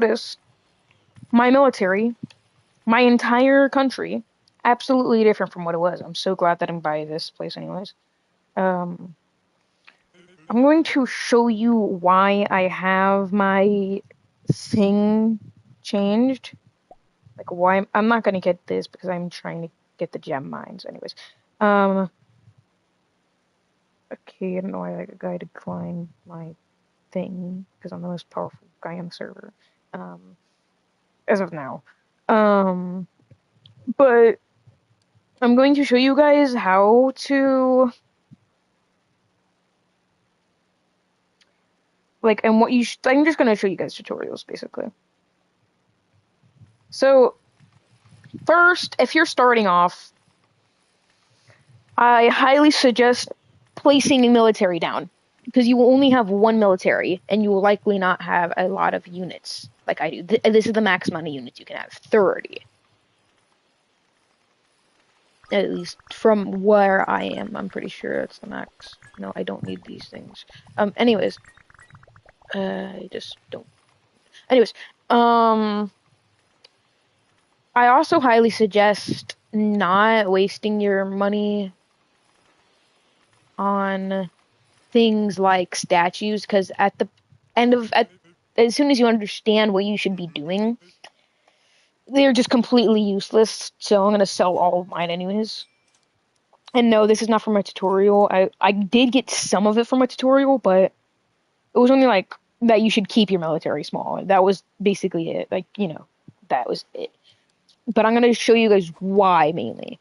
This, my military, my entire country, absolutely different from what it was. I'm so glad that I'm by this place, anyways. Um, I'm going to show you why I have my thing changed. Like why I'm not gonna get this because I'm trying to get the gem mines, anyways. Um, okay, I don't know why that guy declined my thing because I'm the most powerful guy on the server. Um, as of now. Um, but I'm going to show you guys how to like and what you should. I'm just gonna show you guys tutorials basically. So first, if you're starting off, I highly suggest placing a military down because you will only have one military and you will likely not have a lot of units like I do. This is the max amount of units you can have, 30. At least from where I am, I'm pretty sure that's the max. No, I don't need these things. Anyways, I just don't. Anyways, um, I also highly suggest not wasting your money on things like statues because at the end of as soon as you understand what you should be doing, they're just completely useless. So I'm gonna sell all of mine anyways. And no, this is not from a tutorial. I did get some of it from a tutorial, but it was only like that you should keep your military small. That was basically it. Like, that was it. But I'm gonna show you guys why mainly.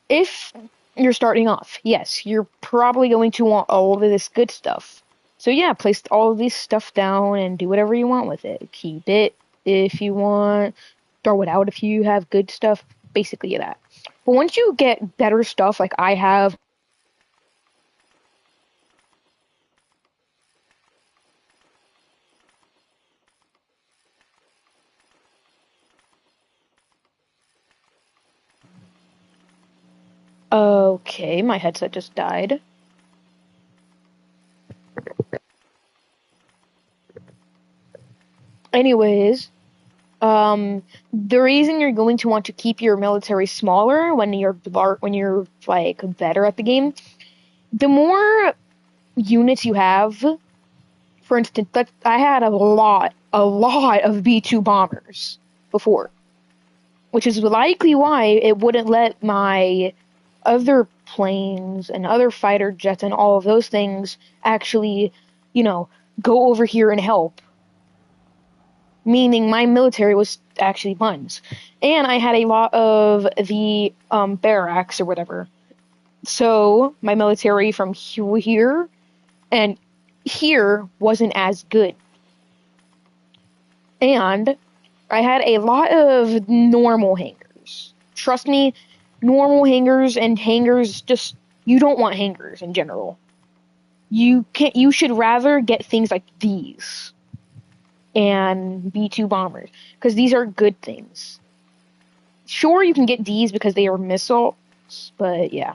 If you're starting off, yes, you're probably going to want all of this good stuff. So yeah, place all of this stuff down and do whatever you want with it. Keep it if you want, throw it out if you have good stuff, basically that. But once you get better stuff like I have, okay, my headset just died. Anyways, the reason you're going to want to keep your military smaller when you're like better at the game, the more units you have. For instance, I had a lot of B2 bombers before, which is likely why it wouldn't let my other planes and other fighter jets and all of those things actually, go over here and help. Meaning my military was actually buns. And I had a lot of the barracks or whatever. So my military from here and here wasn't as good. And I had a lot of normal hangars. Trust me, normal hangars and hangars just you don't want hangars in general. You should rather get things like these and B2 bombers because these are good things. Sure, you can get these because they are missiles, but yeah.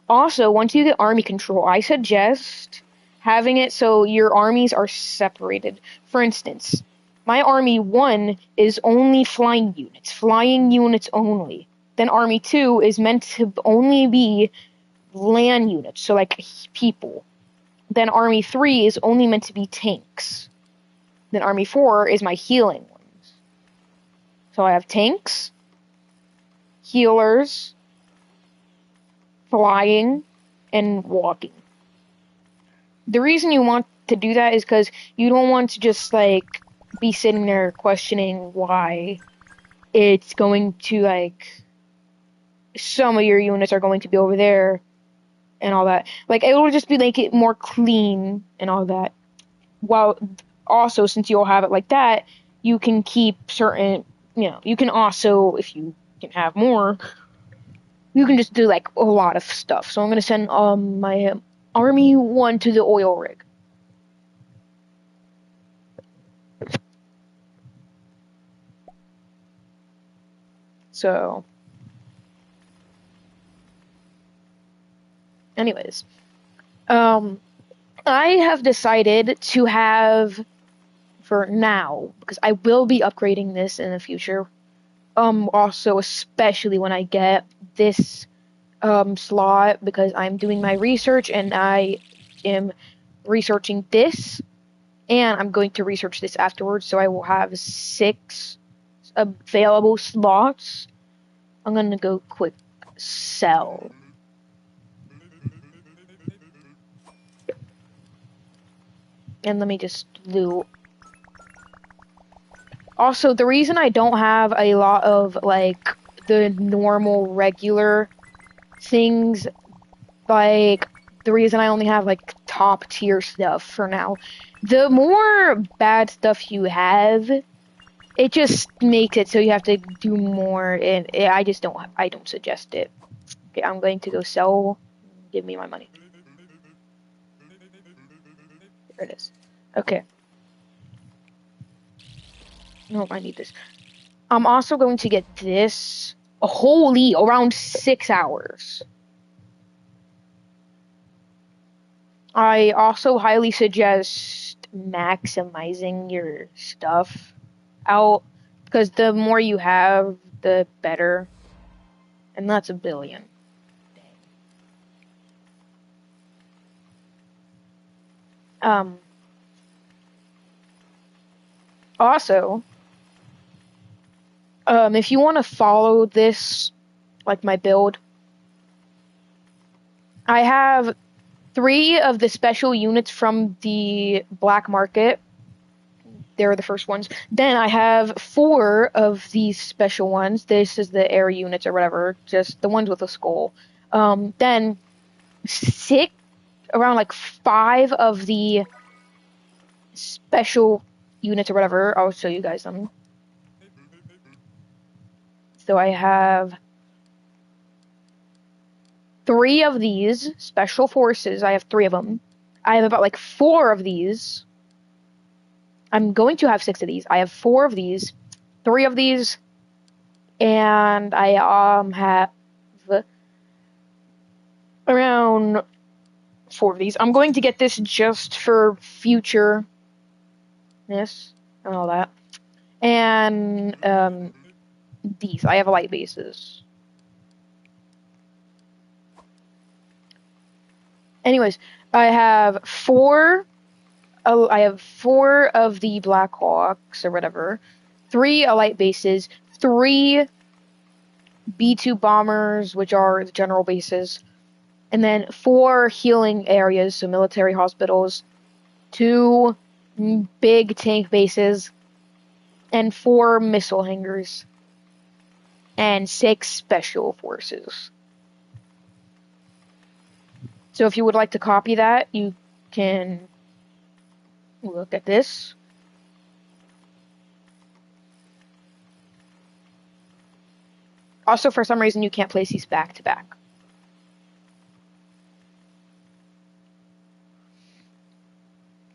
Also, once you get army control, I suggest having it so your armies are separated. For instance, my army 1 is only flying units only. Then army 2 is meant to only be land units, so like people. Then army 3 is only meant to be tanks. Then army 4 is my healing ones. So I have tanks, healers, flying, and walking. The reason you want to do that is because you don't want to just like be sitting there questioning why it's going to like some of your units are going to be over there and all that. Like it will just be like it more clean and all that. While also since you'll have it like that, you can keep certain you can also if you can have more, you can just do like a lot of stuff. So I'm gonna send my army 1 to the oil rig. So, anyways, I have decided to have for now, because I will be upgrading this in the future. Also, especially when I get this slot, because I'm doing my research and I am researching this, and I'm going to research this afterwards, so I will have 6 available slots. I'm gonna go quick sell. And let me just loot. Also, the reason I don't have a lot of, like, the normal, regular things, like, the reason I only have, like, top tier stuff for now, the more bad stuff you have, it just makes it so you have to do more, and I don't suggest it. Okay, I'm going to go sell. Give me my money. There it is. Okay. No, I need this. I'm also going to get this. Holy, around 6 hours. I also highly suggest maximizing your stuff out, because the more you have, the better. And that's 1 billion. Also, if you want to follow this, like my build, I have 3 of the special units from the black market. They're the first ones. Then I have 4 of these special ones. This is the air units or whatever, just the ones with a skull. Then around like 5 of the special units or whatever. I'll show you guys them. So I have 3 of these special forces. I have 3 of them. I have about like 4 of these. I'm going to have 6 of these. I have 4 of these, 3 of these, and I have around 4 of these. I'm going to get this just for future and all that. And these. I have light bases. Anyways, I have 4 of the Black Hawks or whatever, 3 light bases, 3 B-2 bombers, which are the general bases, and then 4 healing areas, so military hospitals, 2 big tank bases, and 4 missile hangars, and 6 special forces. So if you would like to copy that, you can look at this. Also, for some reason, you can't place these back to back.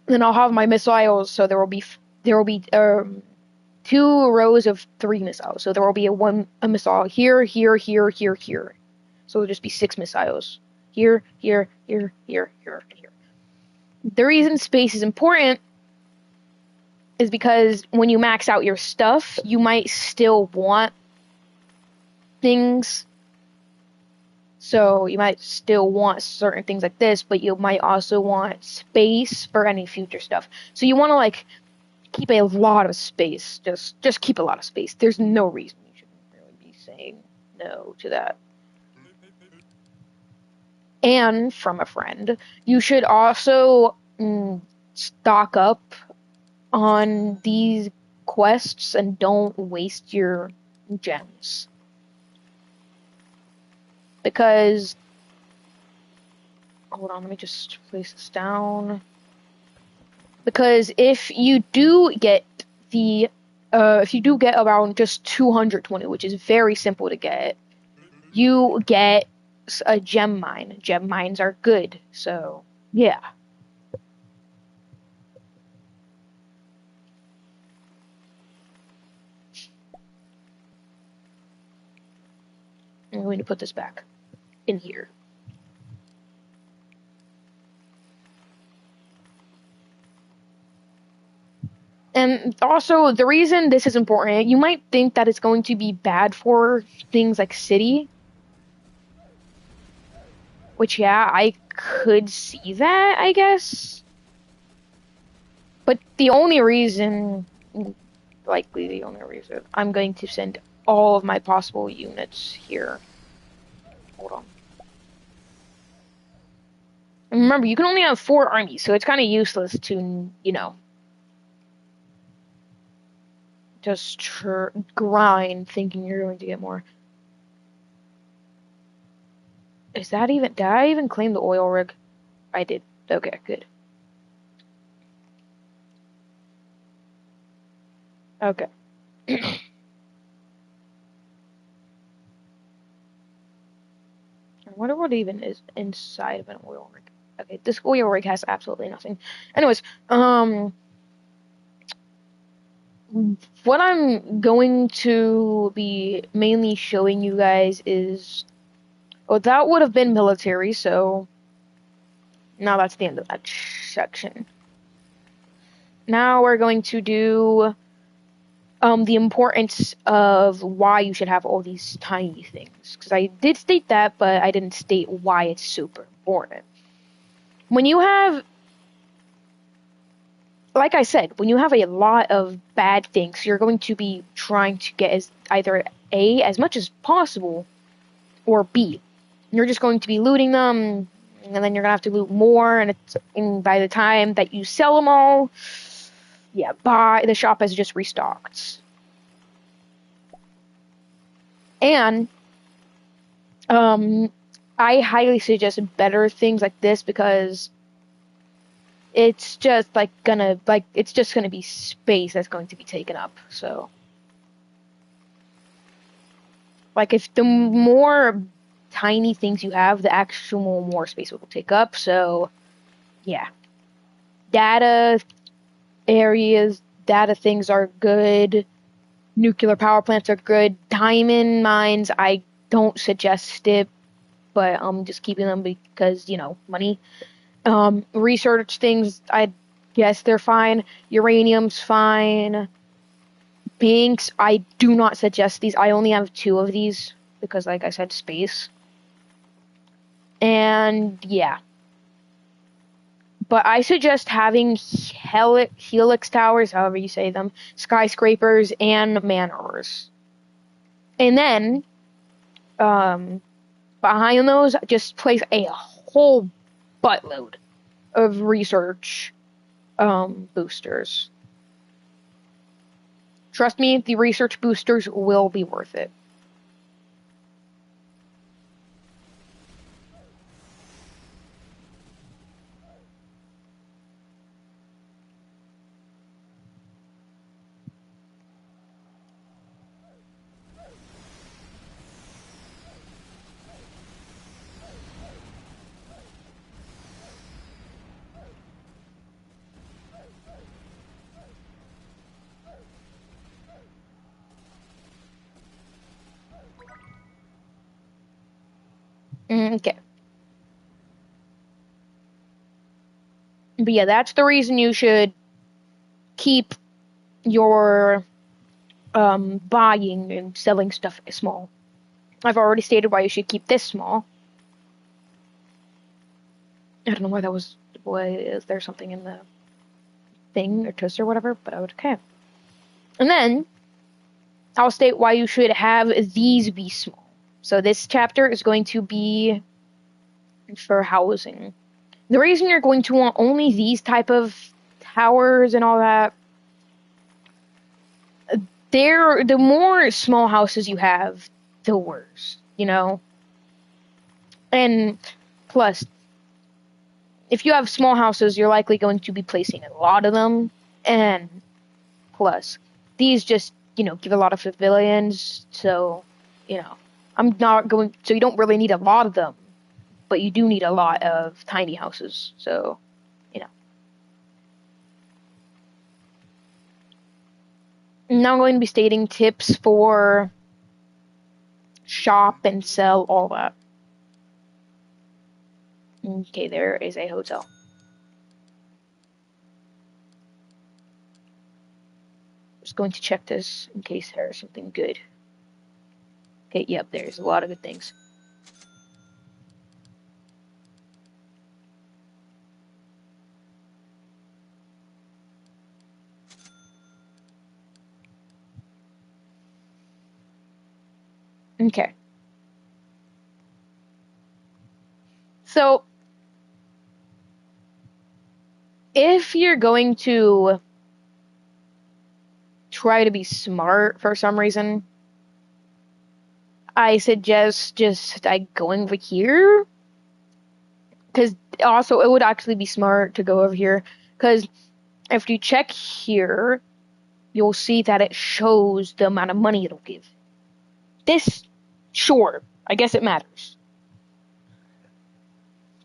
Then I'll have my missiles, so there will be 2 rows of 3 missiles. So there will be a missile here, here, here, here, here. So it'll just be 6 missiles. Here, here, here, here, here, and here. The reason space is important is because when you max out your stuff, you might still want things. So you might still want certain things like this, but you might also want space for any future stuff. So you want to like keep a lot of space. Just keep a lot of space. There's no reason you should really be saying no to that. And from a friend, you should also stock up on these quests and don't waste your gems. Because, hold on, let me just place this down. Because if you do get around just 220, which is very simple to get, you get a gem mine. Gem mines are good, so yeah. I'm going to put this back in here. And also, the reason this is important, you might think that it's going to be bad for things like city, which, yeah, I could see that, I guess. But the only reason, likely the only reason, I'm going to send all of my possible units here. Hold on. And remember, you can only have 4 armies, so it's kind of useless to, just grind thinking you're going to get more. Is that even... Did I even claim the oil rig? I did. Okay, good. Okay. I wonder what even is inside of an oil rig. Okay, this oil rig has absolutely nothing. Anyways, what I'm going to be mainly showing you guys is... Oh, that would have been military, so now that's the end of that section. Now we're going to do the importance of why you should have all these tiny things. Because I did state that, but I didn't state why it's super important. When you have, like I said, when you have a lot of bad things, you're going to be trying to get either A, as much as possible, or B, you're just going to be looting them, and then you're going to have to loot more, and by the time that you sell them all, yeah, the shop has just restocked. And I highly suggest better things like this because it's just it's just gonna be space that's going to be taken up. So, like, if the more tiny things you have, the actual more space it will take up. So, yeah, data data things are good. Nuclear power plants are good. Diamond mines, I don't suggest it, but I'm just keeping them because, money. Research things, I guess they're fine. Uranium's fine. Binks, I do not suggest these. I only have 2 of these because, like I said, space. And yeah. But I suggest having helix towers, however you say them, skyscrapers, and manors. And then, behind those, just place a whole buttload of research boosters. Trust me, the research boosters will be worth it. Okay. But yeah, that's the reason you should keep your buying and selling stuff small. I've already stated why you should keep this small. I don't know why that was. Why is there something in the thing or toaster or whatever? But okay. And then I'll state why you should have these be small. So this chapter is going to be for housing. The reason you're going to want only these type of towers and all that, the more small houses you have, the worse, And plus, if you have small houses, you're likely going to be placing a lot of them. And plus, these just, give a lot of civilians. So, I'm not going, so you don't really need a lot of them, but you do need a lot of tiny houses. So, Now I'm going to be stating tips for shop and sell all that. Okay, there is a hotel. Just going to check this in case there's something good. Okay, yep, there's a lot of good things. Okay. So, if you're going to try to be smart for some reason, I suggest just like going over here. Because also, it would actually be smart to go over here. Because if you check here, you'll see that it shows the amount of money it'll give. This, sure, I guess it matters.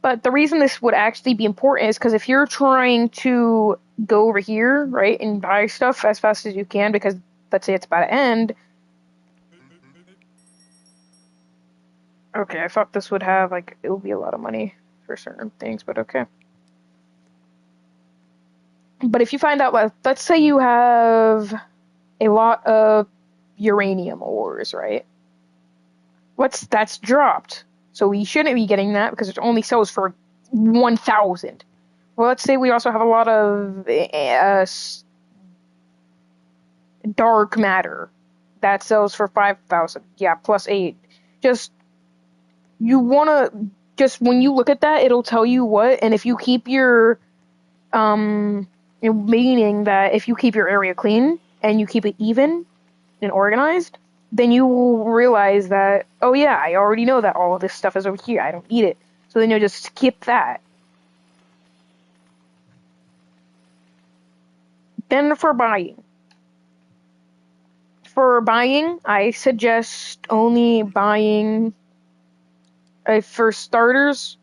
But the reason this would actually be important is because if you're trying to go over here, right, and buy stuff as fast as you can, because let's say it's about to end. Okay, I thought this would have, like, it would be a lot of money for certain things, but okay. But if you find out, let's say you have a lot of uranium ores, right? That's dropped. So we shouldn't be getting that because it only sells for 1,000. Well, let's say we also have a lot of dark matter that sells for 5,000. Yeah, plus 8. Just you want to just when you look at that, it'll tell you what, and if you keep your meaning that if you keep your area clean and you keep it even and organized, then you will realize that, oh yeah, I already know that all of this stuff is over here. I don't need it. So then you'll just skip that. Then for buying. For buying, I suggest only buying, for starters,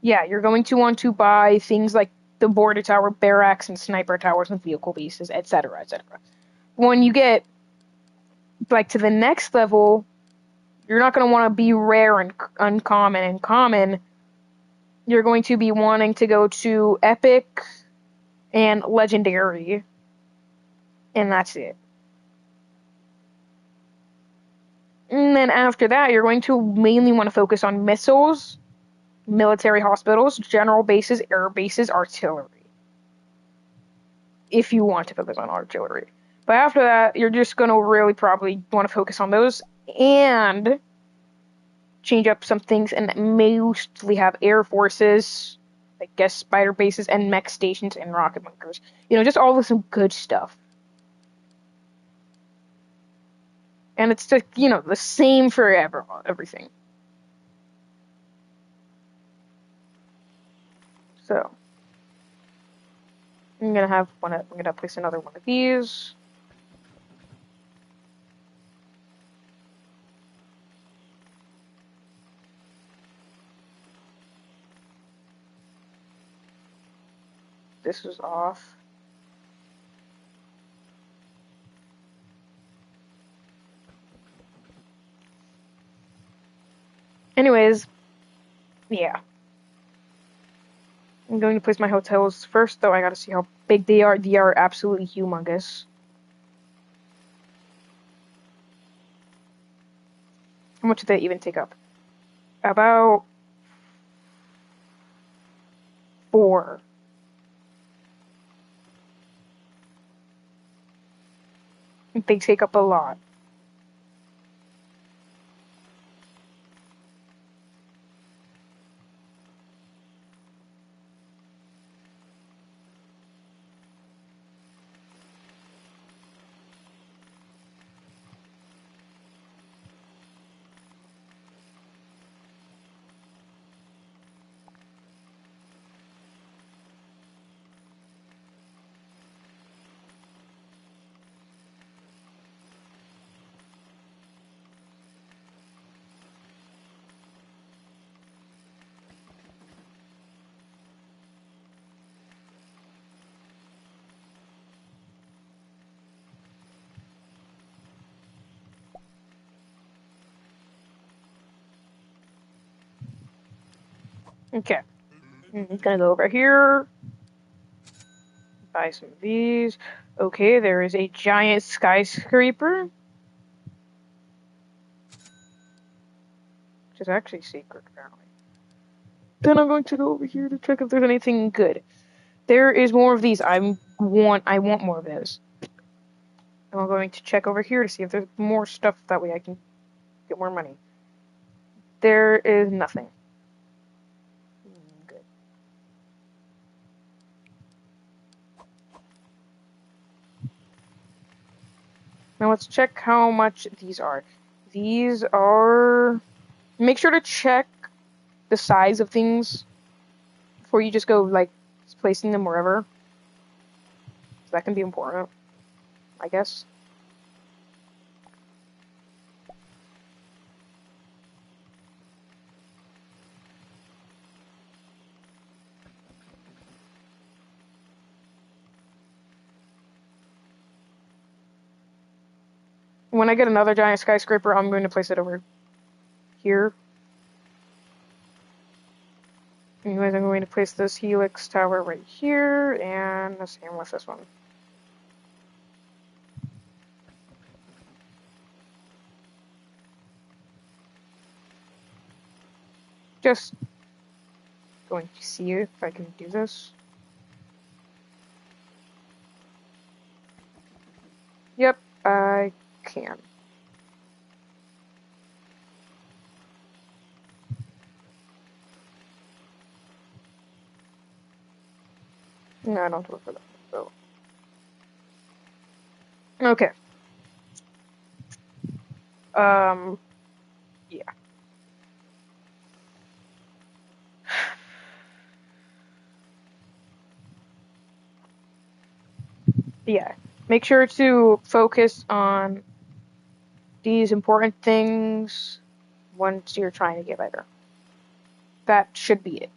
yeah, you're going to want to buy things like the border tower, barracks, and sniper towers and vehicle bases, etc., etc. When you get like to the next level, you're not going to want to be rare and uncommon and common. You're going to be wanting to go to epic and legendary, and that's it. And then after that, you're going to mainly want to focus on missiles, military hospitals, general bases, air bases, artillery. If you want to focus on artillery. But after that, you're just going to really probably want to focus on those and change up some things and mostly have air forces, I guess spider bases and mech stations and rocket bunkers. Just all of some good stuff. And it's just, the same for everything. So I'm gonna place another one of these. This is off. Anyways, yeah. I'm going to place my hotels first, though I gotta see how big they are. They are absolutely humongous. How much do they even take up? About 4. They take up a lot. Okay. I'm gonna go over here. Buy some of these. Okay, there is a giant skyscraper, which is actually secret, apparently. Then I'm going to go over here to check if there's anything good. There is more of these. I want more of those. And I'm going to check over here to see if there's more stuff. That way I can get more money. There is nothing. Good. Now let's check how much these are. These are... Make sure to check the size of things before you just go, like, placing them wherever. So that can be important, I guess. When I get another giant skyscraper, I'm going to place it over here. Anyways, I'm going to place this helix tower right here, and the same with this one. Just going to see if I can do this. Yep, I can. No, I don't do it for that. So. Okay. Yeah. Yeah. Make sure to focus on these important things once you're trying to get better. That should be it.